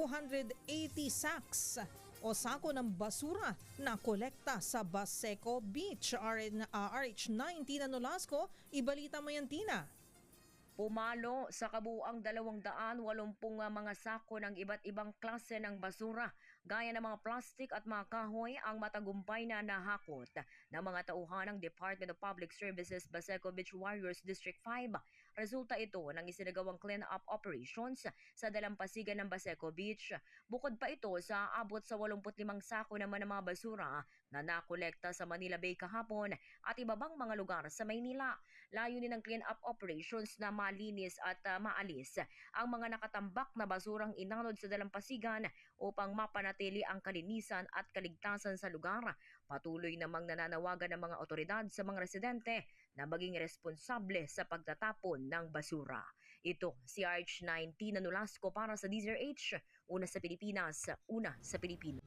280 sacks o sako ng basura na kolekta sa Baseco Beach. RH19 Tina Nolasco, ibalita mo yan, Tina. Pumalo sa kabuuang 280 mga sako ng iba't ibang klase ng basura gaya ng mga plastik at mga kahoy ang matagumpay na nahakot ng mga tauhan ng Department of Public Services Baseco Beach Warriors District 5. Resulta ito ng isinagawang clean-up operations sa dalampasigan ng Baseco Beach. Bukod pa ito sa abot sa 85 sako naman ng mga basura na nakolekta sa Manila Bay kahapon at ibabang mga lugar sa Maynila. Layunin ng clean-up operations na malinis at maalis ang mga nakatambak na basurang inanod sa dalampasigan upang mapanatili ang kalinisan at kaligtasan sa lugar. Patuloy namang nananawagan ng mga otoridad sa mga residente na maging responsable sa pagtatapon ng basura. Ito si RH19 Tina Nolasco para sa DZRH, una sa Pilipinas, una sa Pilipino.